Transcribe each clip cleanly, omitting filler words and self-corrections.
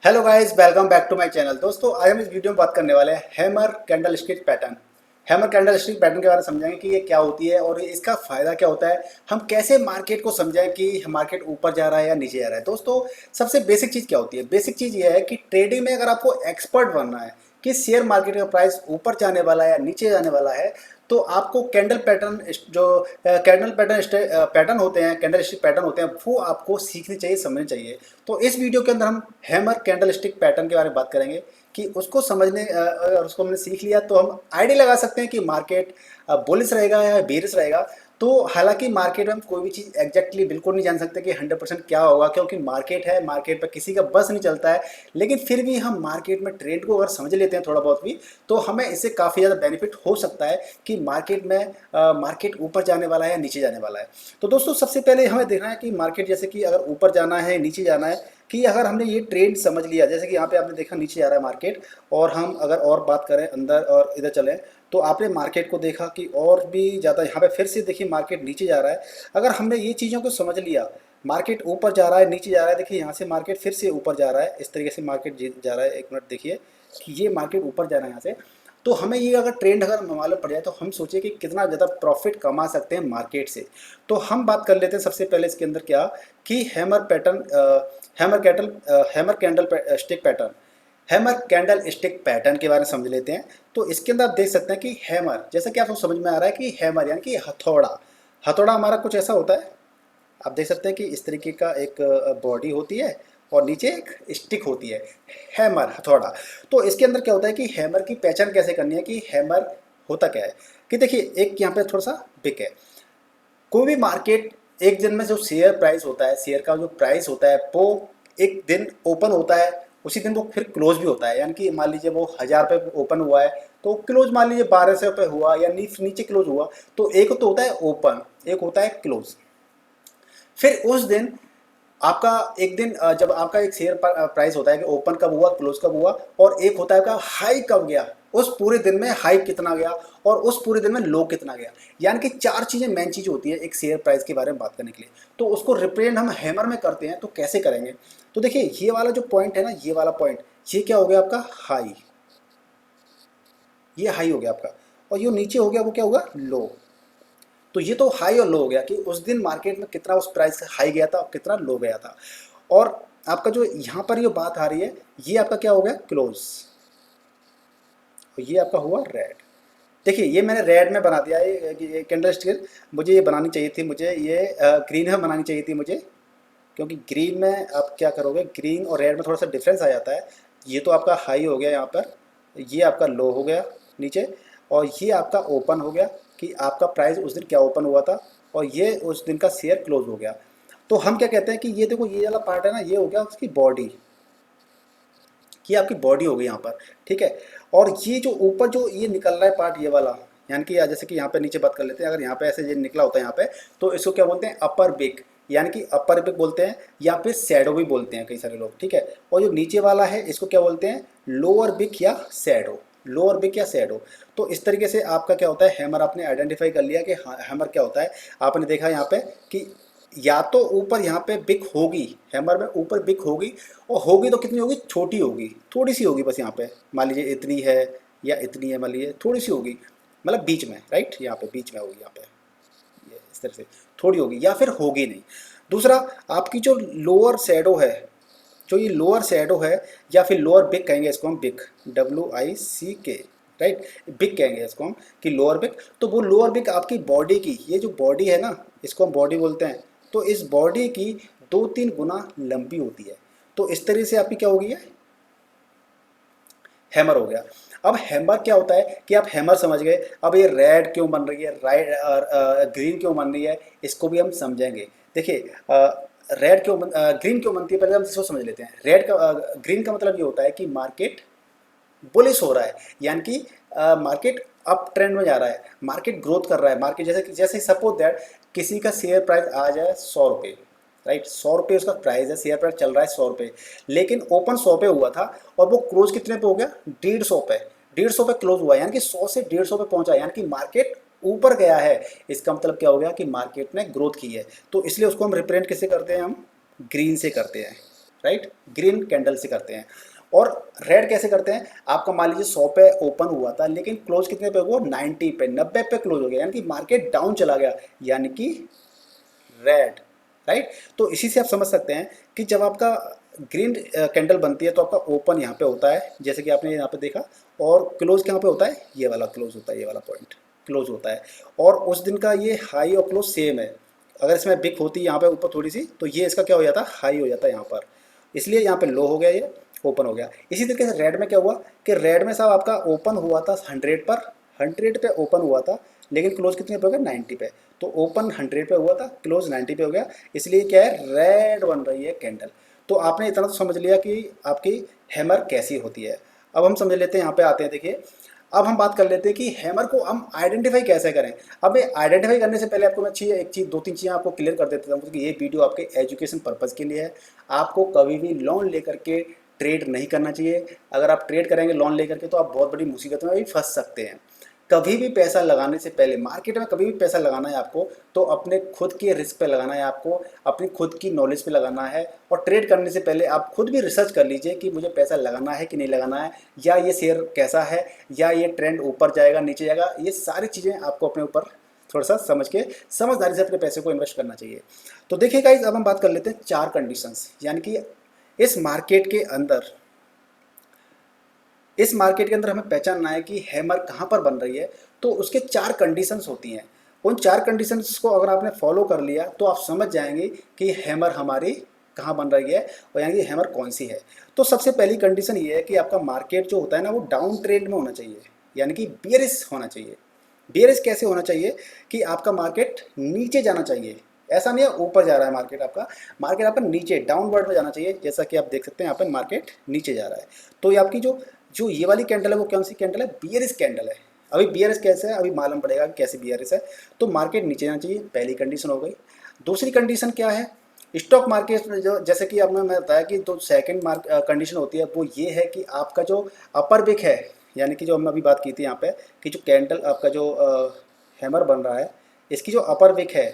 Hello guys, welcome back to my channel. दोस्तों, आज हम इस वीडियो में बात करने वाले हैं hammer candle stick pattern. Hammer candle stick pattern के बारे में समझेंगे कि ये क्या होती है और इसका फ़ायदा क्या होता है। हम कैसे मार्केट को समझें कि मार्केट ऊपर जा रहा है या नीचे जा रहा है। दोस्तों, सबसे बेसिक चीज़ क्या होती है? बेसिक चीज़ ये है कि ट्रेडिंग में अगर आपको एक्सपर्ट बनना है कि शेयर मार्केट का प्राइस ऊपर जाने वाला है या नीचे जाने वाला है, तो आपको कैंडल पैटर्न जो कैंडल पैटर्न पैटर्न होते हैं, कैंडल स्टिक पैटर्न होते हैं, वो आपको सीखनी चाहिए, समझनी चाहिए। तो इस वीडियो के अंदर हम हैमर कैंडल स्टिक पैटर्न के बारे में बात करेंगे कि उसको समझने और उसको हमने सीख लिया तो हम आइडिया लगा सकते हैं कि मार्केट बुलिश रहेगा या बेरिश रहेगा। तो हालांकि मार्केट में हम कोई भी चीज़ एग्जैक्टली बिल्कुल नहीं जान सकते कि 100% क्या होगा, क्योंकि मार्केट है, मार्केट पर किसी का बस नहीं चलता है। लेकिन फिर भी हम मार्केट में ट्रेंड को अगर समझ लेते हैं थोड़ा बहुत भी, तो हमें इससे काफ़ी ज़्यादा बेनिफिट हो सकता है कि मार्केट में मार्केट ऊपर जाने वाला है या नीचे जाने वाला है। तो दोस्तों, सबसे पहले हमें देखना है कि मार्केट जैसे कि अगर ऊपर जाना है नीचे जाना है, कि अगर हमने ये ट्रेंड समझ लिया, जैसे कि यहाँ पे आपने देखा नीचे जा रहा है मार्केट, और हम अगर और बात करें अंदर और इधर चलें, तो आपने मार्केट को देखा कि और भी ज़्यादा यहाँ पे फिर से देखिए मार्केट नीचे जा रहा है। अगर हमने ये चीज़ों को समझ लिया, मार्केट ऊपर जा रहा है नीचे जा रहा है, देखिए यहाँ से मार्केट फिर से ऊपर जा रहा है, इस तरीके से मार्केट जा रहा है। एक मिनट देखिए कि ये मार्केट ऊपर जा रहा है यहाँ से। तो हमें ये अगर ट्रेंड अगर मालूम पड़ जाए तो हम सोचिए कि कितना ज़्यादा प्रॉफिट कमा सकते हैं मार्केट से। तो हम बात कर लेते हैं सबसे पहले इसके अंदर क्या, कि hammer pattern, hammer candle stick pattern, hammer candle stick pattern के बारे में समझ लेते हैं। तो इसके अंदर आप देख सकते हैं कि हैमर, जैसा कि आपको समझ में आ रहा है कि हैमर यानी कि हथौड़ा। हथौड़ा हमारा कुछ ऐसा होता है, आप देख सकते हैं कि इस तरीके का एक बॉडी होती है और नीचे एक स्टिक होती है, हैमर, हथौड़ा। तो इसके अंदर क्या होता है कि हैमर की पहचान कैसे करनी है कि हैमर होता क्या है। कि देखिए, एक यहाँ पे थोड़ा सा बिक है, कोई भी मार्केट एक दिन में जो शेयर प्राइस होता है, शेयर का जो प्राइस होता है, वो एक दिन ओपन होता है, उसी दिन वो फिर क्लोज भी होता है। यानी कि मान लीजिए वो 1000 रुपये ओपन हुआ है, तो क्लोज मान लीजिए 1200 रुपये हुआ या नीचे क्लोज हुआ। तो एक तो होता है ओपन, एक होता है क्लोज। फिर उस दिन आपका एक दिन जब आपका एक शेयर प्राइस होता है कि ओपन कब हुआ, क्लोज कब हुआ, और एक होता है का हाई कब गया, उस पूरे दिन में हाई कितना गया और उस पूरे दिन में लो कितना गया। यानी कि चार चीज़ें मेन चीज़ होती है एक शेयर प्राइस के बारे में बात करने के लिए। तो उसको रिप्रेजेंट हम हैमर में करते हैं, तो कैसे करेंगे? तो देखिए, ये वाला जो पॉइंट है ना, ये वाला पॉइंट, ये क्या हो गया आपका हाई, ये हाई हो गया आपका, और ये नीचे हो गया वो क्या होगा, लो। तो ये तो हाई और लो हो गया कि उस दिन मार्केट में कितना उस प्राइस का हाई गया था और कितना लो गया था। और आपका जो यहाँ पर ये बात आ रही है, ये आपका क्या हो गया, क्लोज, और ये आपका हुआ रेड। देखिए, ये मैंने रेड में बना दिया है, ये कैंडल स्टिक। मुझे ये बनानी चाहिए थी, मुझे ये ग्रीन में बनानी चाहिए थी मुझे, क्योंकि ग्रीन में आप क्या करोगे, ग्रीन और रेड में थोड़ा सा डिफरेंस आ जाता है। ये तो आपका हाई हो गया यहाँ पर, ये आपका लो हो गया नीचे, और ये आपका ओपन हो गया कि आपका प्राइस उस दिन क्या ओपन हुआ था, और ये उस दिन का शेयर क्लोज हो गया। तो हम क्या कहते हैं कि ये देखो, ये वाला पार्ट है ना, ये हो गया उसकी बॉडी, ये आपकी बॉडी हो गई यहाँ पर, ठीक है। और ये जो ऊपर जो ये निकल रहा है पार्ट, ये वाला, यानी कि जैसे कि यहाँ पे नीचे बात कर लेते हैं, अगर यहाँ पे ऐसे ये निकला होता है यहाँ पे, तो इसको क्या बोलते हैं, अपर बिग, यानी कि अपर बिग बोलते हैं, या फिर शैडो भी बोलते हैं कई सारे लोग, ठीक है। और जो नीचे वाला है इसको क्या बोलते हैं, लोअर बिग या शैडो, लोअर बिग या शैडो। तो इस तरीके से आपका क्या होता है, हैमर आपने आइडेंटिफाई कर लिया कि हाँ, हैमर क्या होता है। आपने देखा यहाँ पे कि या तो ऊपर यहाँ पे बिक होगी, हैमर में ऊपर बिक होगी, और होगी तो कितनी होगी, छोटी होगी, थोड़ी सी होगी बस। यहाँ पे मान लीजिए इतनी है या इतनी है, मान लीजिए थोड़ी सी होगी, मतलब बीच में, राइट, यहाँ पे बीच में होगी, यहाँ पे ये इस तरह से थोड़ी होगी, या फिर होगी नहीं। दूसरा, आपकी जो लोअर शैडो है, जो ये लोअर शैडो है, या फिर लोअर बिग कहेंगे इसको हम, बिग, WICK, राइट, बिग कहेंगे इसको हम, कि लोअर बिग। तो वो लोअर बिग आपकी बॉडी की, ये जो बॉडी है ना, इसको हम बॉडी बोलते हैं, तो इस बॉडी की 2-3 गुना लंबी होती है। तो इस तरीके से आपकी क्या होगी, है हैमर हो गया। अब हैमर क्या होता है कि आप हैमर समझ गए, अब ये रेड क्यों बन रही है, ग्रीन क्यों बन रही है, इसको भी हम समझेंगे। देखिए, रेड क्यों ग्रीन क्यों बनती है, पहले हम इसको समझ लेते हैं। रेड का ग्रीन का मतलब ये होता है कि मार्केट बुलिश हो रहा है, यानी कि मार्केट अप ट्रेंड में जा रहा है, मार्केट ग्रोथ कर रहा है। मार्केट जैसे सपोज दैट किसी का शेयर प्राइस आ जाए 100 रुपये, राइट, 100 रुपये उसका प्राइस है, शेयर प्राइस चल रहा है 100 रुपये, लेकिन ओपन 100 पे हुआ था और वो क्लोज कितने पे हो गया, 150 पे, 150 पे क्लोज हुआ, यानी कि 100 से 150 पे पहुंचा, यानी कि मार्केट ऊपर गया है। इसका मतलब क्या हो गया कि मार्केट ने ग्रोथ की है। तो इसलिए उसको हम रिप्रेजेंट किससे करते हैं, हम ग्रीन से करते हैं। राइट, ग्रीन कैंडल से करते हैं। और रेड कैसे करते हैं, आपका मान लीजिए 100 पे ओपन हुआ था लेकिन क्लोज कितने पे हुआ, 90 पे, 90 पे क्लोज हो गया, यानी कि मार्केट डाउन चला गया, यानी कि रेड, राइट। तो इसी से आप समझ सकते हैं कि जब आपका ग्रीन कैंडल बनती है तो आपका ओपन यहाँ पे होता है, जैसे कि आपने यहाँ पे देखा, और क्लोज कहाँ पे होता है, ये वाला क्लोज होता है, ये वाला पॉइंट क्लोज होता है। और उस दिन का ये हाई और क्लोज सेम है। अगर इसमें बिक होती यहाँ पे ऊपर थोड़ी सी तो ये इसका क्या हो जाता है, हाई हो जाता है यहाँ पर, इसलिए यहाँ पे लो हो गया, ये ओपन हो गया। इसी तरीके से रेड में क्या हुआ कि रेड में साहब आपका ओपन हुआ था 100 पर, 100 पे ओपन हुआ था लेकिन क्लोज कितने पे हो गया, 90 पे। तो ओपन 100 पे हुआ था, क्लोज 90 पे हो गया, इसलिए क्या है, रेड बन रही है कैंडल। तो आपने इतना तो समझ लिया कि आपकी हैमर कैसी होती है। अब हम समझ लेते हैं, यहाँ पे आते हैं, देखिए अब हम बात कर लेते हैं कि हैमर को हम आइडेंटिफाई कैसे करें। अब ये आइडेंटिफाई करने से पहले आपको मैं एक चीज़, दो तीन चीज़ें आपको क्लियर कर देता हूँ कि ये वीडियो आपके एजुकेशन पर्पज़ के लिए है। आपको कभी भी लोन लेकर के ट्रेड नहीं करना चाहिए। अगर आप ट्रेड करेंगे लोन लेकर के तो आप बहुत बड़ी मुसीबत में भी फंस सकते हैं। कभी भी पैसा लगाने से पहले, मार्केट में कभी भी पैसा लगाना है आपको, तो अपने खुद के रिस्क पे लगाना है, आपको अपनी खुद की नॉलेज पे लगाना है। और ट्रेड करने से पहले आप खुद भी रिसर्च कर लीजिए कि मुझे पैसा लगाना है कि नहीं लगाना है, या ये शेयर कैसा है, या ये ट्रेंड ऊपर जाएगा नीचे जाएगा। ये सारी चीज़ें आपको अपने ऊपर थोड़ा सा समझ के समझदारी से अपने पैसे को इन्वेस्ट करना चाहिए। तो देखिए गाइस, अब हम बात कर लेते हैं 4 कंडीशंस, यानी कि इस मार्केट के अंदर, इस मार्केट के अंदर हमें पहचानना है कि हैमर कहाँ पर बन रही है। तो उसके 4 कंडीशंस होती हैं। उन 4 कंडीशंस को अगर आपने फॉलो कर लिया तो आप समझ जाएंगे कि हैमर हमारी कहाँ बन रही है और यानी कि हैमर कौन सी है। तो सबसे पहली कंडीशन ये है कि आपका मार्केट जो होता है ना वो डाउन ट्रेंड में होना चाहिए, यानी कि बियरिश होना चाहिए। बियरिश कैसे होना चाहिए कि आपका मार्केट नीचे जाना चाहिए, ऐसा नहीं है ऊपर जा रहा है मार्केट आपका, मार्केट आपका नीचे डाउनवर्ड में जाना चाहिए। जैसा कि आप देख सकते हैं यहाँ पर मार्केट नीचे जा रहा है। तो ये आपकी जो जो ये वाली कैंडल है वो कौन सी कैंडल है, बियरिश कैंडल है। अभी बियरिश कैसे है अभी मालूम पड़ेगा कि कैसे बियरिश है। तो मार्केट नीचे जाना चाहिए, पहली कंडीशन हो गई। दूसरी कंडीशन क्या है, स्टॉक मार्केट में जो, जैसे कि आपने मैं बताया कि जो सेकंड कंडीशन होती है वो ये है कि आपका जो अपर विक है, यानी कि जो हमने अभी बात की थी यहाँ पे कि जो कैंडल आपका जो हैमर बन रहा है, इसकी जो अपर विक है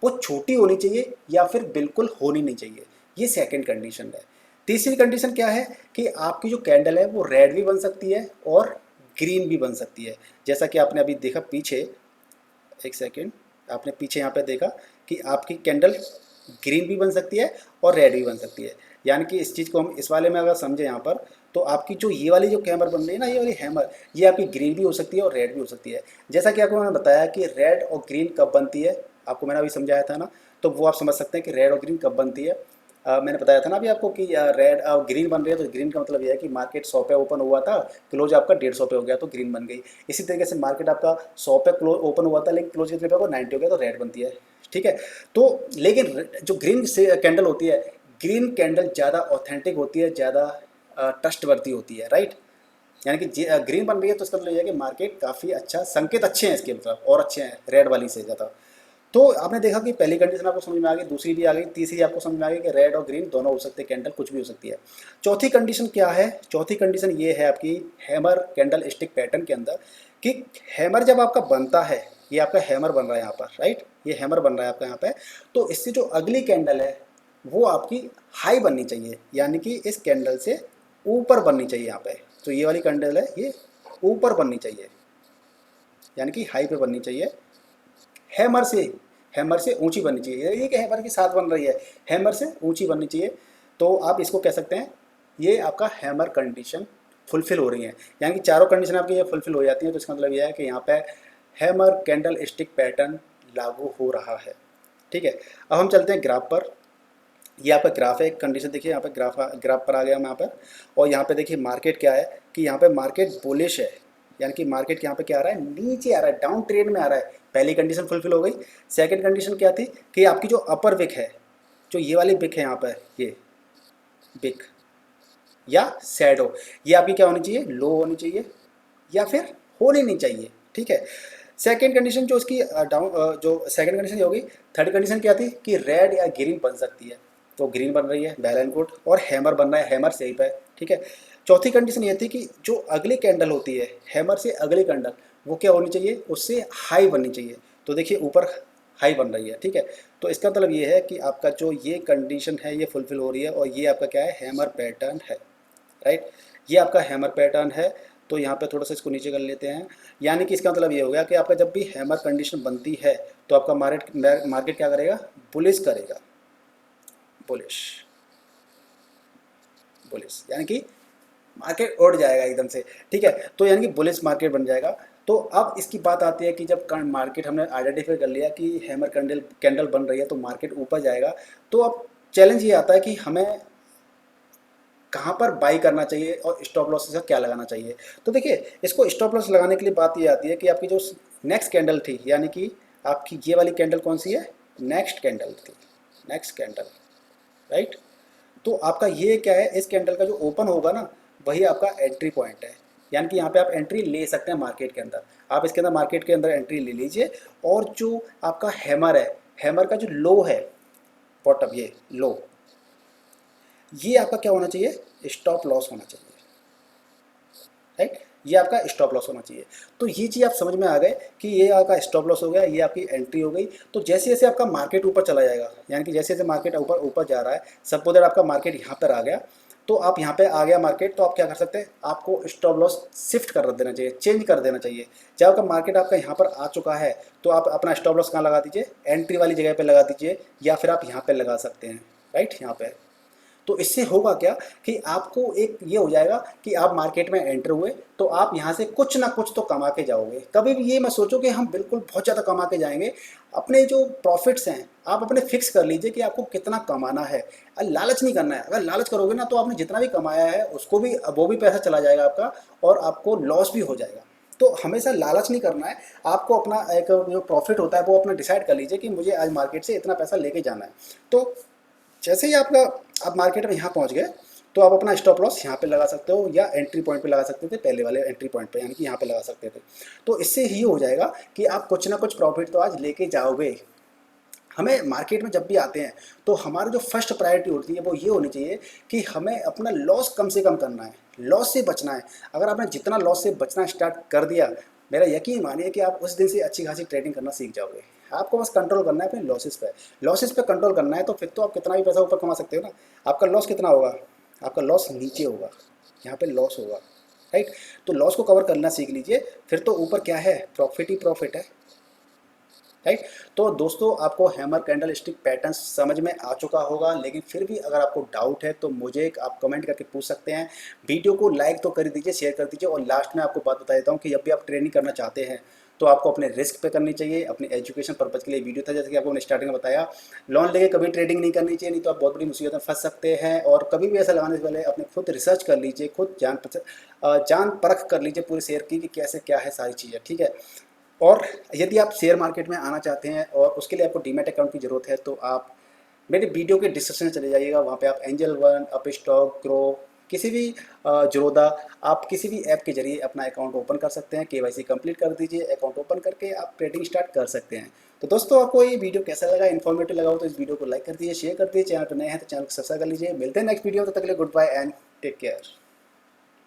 वो छोटी होनी चाहिए या फिर बिल्कुल होनी नहीं चाहिए। ये सेकंड कंडीशन है। तीसरी कंडीशन क्या है कि आपकी जो कैंडल है वो रेड भी बन सकती है और ग्रीन भी बन सकती है। जैसा कि आपने अभी देखा पीछे, एक सेकेंड, आपने पीछे यहाँ पे देखा कि आपकी कैंडल ग्रीन भी बन सकती है और रेड भी बन सकती है। यानी कि इस चीज़ को हम इस वाले में अगर समझे यहाँ पर, तो आपकी जो ये वाली जो कैमर बन रही है ना, ये वाली हैमर, ये आपकी ग्रीन भी हो सकती है और रेड भी हो सकती है। जैसा कि आपको मैंने बताया कि रेड और ग्रीन कब बनती है, आपको मैंने अभी समझाया था ना, तो वो आप समझ सकते हैं कि रेड और ग्रीन कब बनती है। मैंने बताया था ना अभी आपको कि रेड और ग्रीन बन रही है, तो ग्रीन का मतलब यह है कि मार्केट 100 पे ओपन हुआ था, क्लोज आपका 150 पे हो गया तो ग्रीन बन गई। इसी तरीके से मार्केट आपका 100 पे क्लोज ओपन हुआ था लेकिन क्लोज कितने पे हुआ, 90 हो गया तो रेड बनती है। ठीक है। तो लेकिन जो ग्रीन से कैंडल होती है, ग्रीन कैंडल ज़्यादा ऑथेंटिक होती है, ज़्यादा ट्रस्टवर्दी होती है, राइट। यानी कि ग्रीन बन रही है तो इसका मतलब यह है कि मार्केट काफ़ी अच्छा, संकेत अच्छे हैं इसके, मतलब और अच्छे हैं रेड वाली से ज़्यादा। तो आपने देखा कि पहली कंडीशन आपको समझ में आ गई, दूसरी भी आ गई, तीसरी आपको समझ में आ गई कि रेड और ग्रीन दोनों हो सकते हैं, कैंडल कुछ भी हो सकती है। चौथी कंडीशन क्या है, चौथी कंडीशन ये है आपकी हैमर कैंडल स्टिक पैटर्न के अंदर कि हैमर जब आपका बनता है, ये आपका हैमर बन रहा है यहाँ पर, राइट, ये हैमर बन रहा है आपका यहाँ पे, तो इससे जो अगली कैंडल है वो आपकी हाई बननी चाहिए, यानी कि इस कैंडल से ऊपर बननी चाहिए यहाँ पे। तो ये वाली कैंडल है ये ऊपर बननी चाहिए, यानी कि हाई पे बननी चाहिए, हैमर से, हैमर से ऊंची बननी चाहिए। ये कि हैमर के साथ बन रही है, हैमर से ऊंची बननी चाहिए। तो आप इसको कह सकते हैं ये आपका हैमर कंडीशन फुलफिल हो रही है, यानी कि चारों कंडीशन आपकी ये फुलफिल हो जाती हैं। तो इसका मतलब यह है कि यहाँ पे हैमर कैंडल स्टिक पैटर्न लागू हो रहा है। ठीक है। अब हम चलते हैं ग्राफ पर। ये आपका ग्राफ है, एक कंडीशन देखिए यहाँ पे, ग्राफ पर आ गया हम यहाँ पर। और यहाँ पे देखिए मार्केट क्या है कि यहाँ पे मार्केट बुलिश है, यानी कि मार्केट यहाँ पे क्या आ रहा है, नीचे आ रहा है, डाउन ट्रेंड में आ रहा है। पहली कंडीशन फुलफिल हो गई। सेकंड कंडीशन क्या थी कि आपकी जो अपर विक है, जो ये वाली विक है यहाँ पर, ये विक या शैडो, ये आपकी क्या होनी चाहिए, लो होनी चाहिए या फिर होनी नहीं चाहिए। ठीक है। सेकंड कंडीशन जो इसकी डाउन, जो सेकंड कंडीशन ये होगी। थर्ड कंडीशन क्या थी कि रेड या ग्रीन बन सकती है, तो ग्रीन बन रही है, वेल एंड गुड, और हैमर बन रहा है, हैमर सही पे। ठीक है। चौथी कंडीशन ये थी कि जो अगली कैंडल होती है हैमर से अगली कैंडल, वो क्या होनी चाहिए, उससे हाई बननी चाहिए। तो देखिए ऊपर हाई बन रही है, ठीक है। तो इसका मतलब ये है कि आपका जो ये कंडीशन है ये फुलफिल हो रही है और ये आपका क्या है, हैमर पैटर्न है, राइट। ये आपका हैमर पैटर्न है। तो यहाँ पे थोड़ा सा इसको नीचे कर लेते हैं। यानी कि इसका मतलब ये हो गया कि आपका जब भी हैमर कंडीशन बनती है तो आपका मार्केट क्या करेगा, बुलिश करेगा, बुलिश, बुलिश यानी कि मार्केट उड़ जाएगा एकदम से, ठीक है। तो यानी कि बुलिश मार्केट बन जाएगा। तो अब इसकी बात आती है कि जब मार्केट हमने आइडेंटिफाई कर लिया कि हैमर कैंडल कैंडल बन रही है तो मार्केट ऊपर जाएगा, तो अब चैलेंज ये आता है कि हमें कहाँ पर बाई करना चाहिए और स्टॉप लॉस का क्या लगाना चाहिए। तो देखिए, इसको स्टॉप लॉस लगाने के लिए बात ये आती है कि आपकी जो नेक्स्ट कैंडल थी, यानी कि आपकी ये वाली कैंडल कौन सी है, नेक्स्ट कैंडल थी, नेक्स्ट कैंडल, राइट। तो आपका ये क्या है, इस कैंडल का जो ओपन होगा ना वही आपका एंट्री पॉइंट है। यानी कि यहाँ पे आप एंट्री ले सकते हैं मार्केट के अंदर, आप इसके अंदर मार्केट के अंदर एंट्री ले लीजिए। और जो आपका हैमर है, हैमर का जो लो है, बॉटम ये लो, ये आपका क्या होना चाहिए, स्टॉप लॉस होना चाहिए, राइट। ये आपका स्टॉप लॉस होना चाहिए। तो ये चीज़ आप समझ में आ गए कि ये आपका स्टॉप लॉस हो गया, ये आपकी एंट्री हो गई। तो जैसे जैसे आपका मार्केट ऊपर चला जाएगा, यानी कि जैसे जैसे मार्केट ऊपर ऊपर जा रहा है, सपोज दैट आपका मार्केट यहाँ पर आ गया, तो आप यहाँ पे आ गया मार्केट, तो आप क्या कर सकते हैं, आपको स्टॉप लॉस शिफ्ट कर देना चाहिए, चेंज कर देना चाहिए। जब आपका मार्केट आपका यहाँ पर आ चुका है तो आप अपना स्टॉप लॉस कहाँ लगा दीजिए, एंट्री वाली जगह पे लगा दीजिए, या फिर आप यहाँ पे लगा सकते हैं, राइट, यहाँ पे। तो इससे होगा क्या कि आपको एक ये हो जाएगा कि आप मार्केट में एंटर हुए तो आप यहाँ से कुछ ना कुछ तो कमा के जाओगे। कभी भी ये मत सोचो कि हम बिल्कुल बहुत ज़्यादा कमा के जाएंगे। अपने जो प्रॉफिट्स हैं आप अपने फिक्स कर लीजिए कि आपको कितना कमाना है। लालच नहीं करना है। अगर लालच करोगे ना तो आपने जितना भी कमाया है उसको भी, वो भी पैसा चला जाएगा आपका, और आपको लॉस भी हो जाएगा। तो हमेशा लालच नहीं करना है। आपको अपना एक जो प्रॉफिट होता है वो अपना डिसाइड कर लीजिए कि मुझे आज मार्केट से इतना पैसा लेके जाना है। तो जैसे ही आपका, आप मार्केट में यहाँ पहुँच गए तो आप अपना स्टॉप लॉस यहाँ पे लगा सकते हो या एंट्री पॉइंट पे लगा सकते थे, पहले वाले एंट्री पॉइंट पे, यानी कि यहाँ पे लगा सकते थे। तो इससे ही हो जाएगा कि आप कुछ ना कुछ प्रॉफिट तो आज लेके जाओगे। हमें मार्केट में जब भी आते हैं तो हमारी जो फर्स्ट प्रायोरिटी होती है वो ये होनी चाहिए कि हमें अपना लॉस कम से कम करना है, लॉस से बचना है। अगर आपने जितना लॉस से बचना स्टार्ट कर दिया, मेरा यकीन मानिए कि आप उस दिन से अच्छी खासी ट्रेडिंग करना सीख जाओगे। आपको बस कंट्रोल करना है अपने लॉसेस पे, लॉसेस पे कंट्रोल करना है, तो फिर तो आप कितना भी पैसा ऊपर कमा सकते हो ना। आपका लॉस कितना होगा, आपका लॉस नीचे होगा, यहाँ पे लॉस होगा, राइट। तो लॉस को कवर करना सीख लीजिए, फिर तो ऊपर क्या है, प्रॉफिट ही प्रॉफिट है, राइट। तो दोस्तों, आपको हैमर कैंडल स्टिक पैटर्न समझ में आ चुका होगा, लेकिन फिर भी अगर आपको डाउट है तो मुझे आप कमेंट करके पूछ सकते हैं। वीडियो को लाइक तो कर दीजिए, शेयर कर दीजिए, और लास्ट में आपको बात बता देता हूँ कि जब भी आप ट्रेनिंग करना चाहते हैं तो आपको अपने रिस्क पे करनी चाहिए, अपने एजुकेशन पर्पज़ के लिए वीडियो था, जैसे कि आपको मैंने स्टार्टिंग में बताया। लोन लेके कभी ट्रेडिंग नहीं करनी चाहिए, नहीं तो आप बहुत बड़ी मुसीबत में फंस सकते हैं। और कभी भी ऐसा लगाने से पहले अपने खुद रिसर्च कर लीजिए, खुद जान परख कर लीजिए पूरे शेयर की कि कैसे क्या है सारी चीज़ें, ठीक है। और यदि आप शेयर मार्केट में आना चाहते हैं और उसके लिए आपको डीमैट अकाउंट की ज़रूरत है तो आप मेरे वीडियो के डिस्क्रिप्शन में चले जाइएगा, वहाँ पे आप angel one, up stock, grow, किसी भी ज़रोदा, आप किसी भी ऐप के जरिए अपना अकाउंट ओपन कर सकते हैं। केवाईसी कंप्लीट कर दीजिए, अकाउंट ओपन करके आप ट्रेडिंग स्टार्ट कर सकते हैं। तो दोस्तों, आपको ये वीडियो कैसा लगा, इन्फॉर्मेटिव लगा हो तो इस वीडियो को लाइक कर दीजिए, शेयर कर दीजिए, चैनल पर नए हैं तो चैनल को सब्सक्राइब कर लीजिए। मिलते हैं नेक्स्ट वीडियो, तब तक के लिए goodbye and take care.